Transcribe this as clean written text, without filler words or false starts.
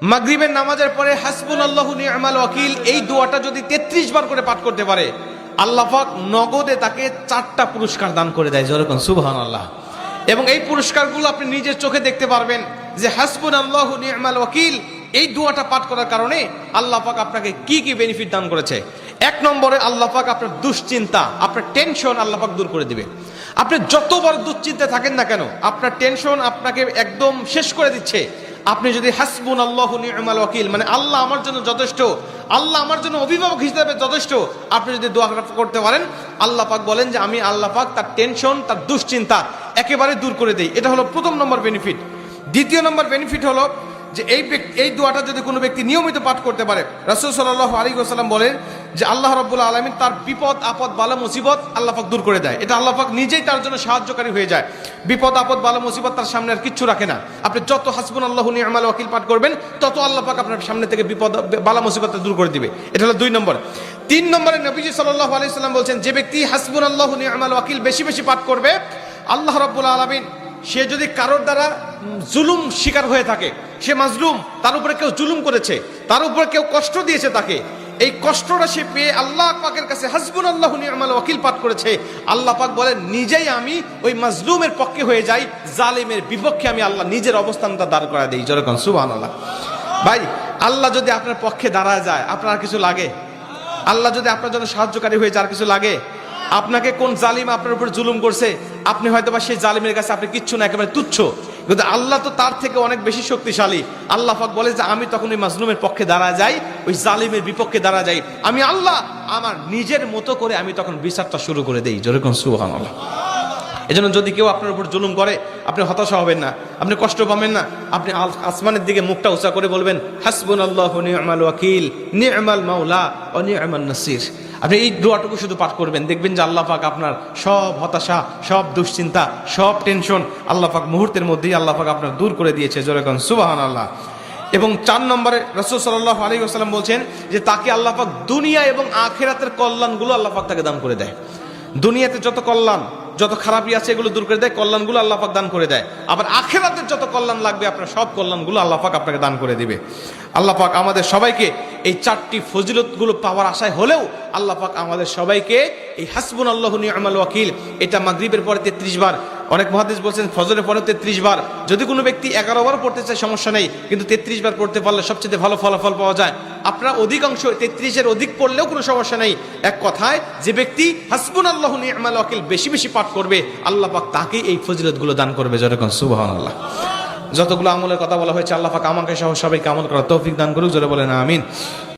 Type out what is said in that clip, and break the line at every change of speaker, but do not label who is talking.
মাগরিবের নামাজের পরে হাসবুনাল্লাহু নি'মাল ওয়াকিল এই দোয়াটা যদি 33 বার করে পাঠ করতে পারে, আল্লাহ পাক নগদে তাকে 4টা পুরস্কার দান করে দেয়। যেরকম সুবহানাল্লাহ। এবং এই পুরস্কারগুলো আপনি নিজের চোখে দেখতে পারবেন যে হাসবুনাল্লাহু নি'মাল ওয়াকিল এই দোয়াটা পাঠ করার কারণে আল্লাহ পাক আপনাকে কি কি বেনিফিট দান করেছে। 1 নম্বরে আল্লাহ পাক আপনার দুশ্চিন্তা, আপনার টেনশন আল্লাহ পাক দূর করে দিবে। আপনি যত বড় দুশ্চিন্তায় থাকেন না কেন, আপনার টেনশন আপনাকে একদম শেষ করে দিচ্ছে। আপনি যদি হাসবুনাল্লাহু নি'মাল ওয়াকিল মানে আল্লাহ আমার জন্য যথেষ্ট, আল্লাহ আমার জন্য অভিভাবক হিসেবে যথেষ্ট, আপনি যদি দোয়া করতে পারেন, আল্লাহ পাক বলেন যে আমি আল্লাহ পাক তার টেনশন, তার দুশ্চিন্তা একেবারে দূর করে দেই। এটা হলো প্রথম নম্বর বেনিফিট। দ্বিতীয় নম্বর বেনিফিট হলো যে এই দোয়াটা যদি কোনো ব্যক্তি নিয়মিত পাঠ করতে পারে, রাসূল সাল্লাল্লাহু আলাইহি ওয়াসাল্লাম বলেন যে আল্লাহ রাব্বুল আলামিন তার বিপদ আপদ বালা মুসিবত আল্লাহ পাক দূর করে দেয়। এটা আল্লাহ পাক নিজেই তার জন্য সাহায্যকারী হয়ে যায়। বিপদ আপদ বালা মুসিবত তার সামনে আর কিচ্ছু রাখে না। আপনি যত হাসবুনাল্লাহু নি'মাল ওয়াকিল পাঠ করবেন, তত আল্লাহ পাক আপনার সামনে থেকে বিপদ বালা মুসিবত দূর করে দিবে। এটা হলো 2 নম্বর। 3 নম্বরে নবীজি সাল্লাল্লাহু আলাইহি ওয়াসাল্লাম বলছেন, যে ব্যক্তি হাসবুনাল্লাহু নি'মাল ওয়াকিল বেশি বেশি পাঠ করবে, আল্লাহ রাব্বুল আলামিন সে যদি কারোর দ্বারা জুলুম শিকার হয়ে থাকে, সে মাজলুম, তার উপরে কেউ জুলুম করেছে, তার উপরে কেউ কষ্ট দিয়েছে, তাকে এই কষ্টটা সে পেয়ে আল্লাহ পাকের কাছে হাসবুনাল্লাহু নি'মাল ওয়াকিল পাঠ করেছে, আল্লাহ পাক বলেন নিজেই আমি ওই মাজলুমের পক্ষে হয়ে যাই, জালিমের বিপক্ষে আমি আল্লাহ নিজের অবস্থানটা দাঁড় করা দেই। যেরকম সুবহানাল্লাহ। ভাই, আল্লাহ যদি আপনার পক্ষে দাঁড়ায় যায়, আপনার আর কিছু লাগে? আল্লাহ যদি আপনার জন্য সাহায্যকারী হয়ে যায়, আর কিছু লাগে? আপনাকে কোন জালিম আপনার উপর জুলুম করছে, আপনি হয়তো বা সেই জালিমের কাছে আপনি কিচ্ছু না, একেবারে তুচ্ছ, কিন্তু আল্লাহ তো তার থেকে অনেক বেশি শক্তিশালী। আল্লাহ পাক বলে যে আমি তখন ওই মাজলুমের পক্ষে দাঁড়া যাই, ওই জালিমের বিপক্ষে দাঁড়া যাই, আমি আল্লাহ আমার নিজের মতো করে আমি তখন বিচারটা শুরু করে দেই। যেরকম সুবহানাল্লাহ। এজন্য যদি কেউ আপনার উপর জুলুম করে, আপনি হতাশা হবেন না, আপনি কষ্ট পাবেন না, আপনি আসমানের দিকে মুখটা উঁচা করে বলবেন হাসবুনাল্লাহু নি'মাল ওয়াকিল নি'মাল মাওলা ওয়া নি'মান নাসির। আপনি এই দোয়াটুকু শুধু পাঠ করবেন, দেখবেন যে আল্লাহ পাক আপনার সব হতাশা, সব দুশ্চিন্তা, সব টেনশন আল্লাহ পাক মুহূর্তের মধ্যেই আল্লাহ পাক আপনার দূর করে দিয়েছে। যেরকম সুবহানাল্লাহ। এবং 4 নম্বরে রাসূল সাল্লাল্লাহু আলাইহি ওয়াসাল্লাম বলছেন যে তাকে আল্লাহ পাক দুনিয়া এবং আখিরাতের কল্যাণগুলো আল্লাহ পাক তাকে দান করে দেয়। দুনিয়াতে যত কল্যাণ, যত খারাপই আছে এগুলো দূর করে দেয়, কল্যাণগুলো আল্লাহ পাক দান করে দেয়। আবার আখিরাতের যত কল্যাণ লাগবে আপনার সব কল্যাণগুলো আল্লাহ পাক আপনাকে দান করে দিবে। আল্লাহ পাক আমাদের সবাইকে এই 4টি ফজিলতগুলো পাওয়ার আশায় হলেও আল্লাহ পাক আমাদের সবাইকে এই হাসবুনাল্লাহু নি'মাল ওয়াকিল এটা মাগরিবের পরে 33 বার, অনেক মুহাদ্দিস বলছেন ফজরের পরে 33 বার, যদি কোনো ব্যক্তি 11 বার পড়তে চায় সমস্যা নেই, কিন্তু 33 বার পড়তে পারলে সবচেয়ে ভালো ফলাফল পাওয়া যায়। আপনারা অধিকাংশ 33-এর অধিক পড়লেও কোনো সমস্যা নেই। এক কথায় যে ব্যক্তি হাসবুনাল্লাহু নি'মাল ওয়াকিল বেশি বেশি পাঠ করবে, আল্লাহ পাক তাকে এই ফজিলতগুলো দান করবে। যেরকম সুবহানাল্লাহ। যতগুলো আমলের কথা বলা হয়েছে, আল্লাহ পাক আমাকে সহ সবাইকে আমল করার তৌফিক দান করুক। জোরে বলেন আমিন।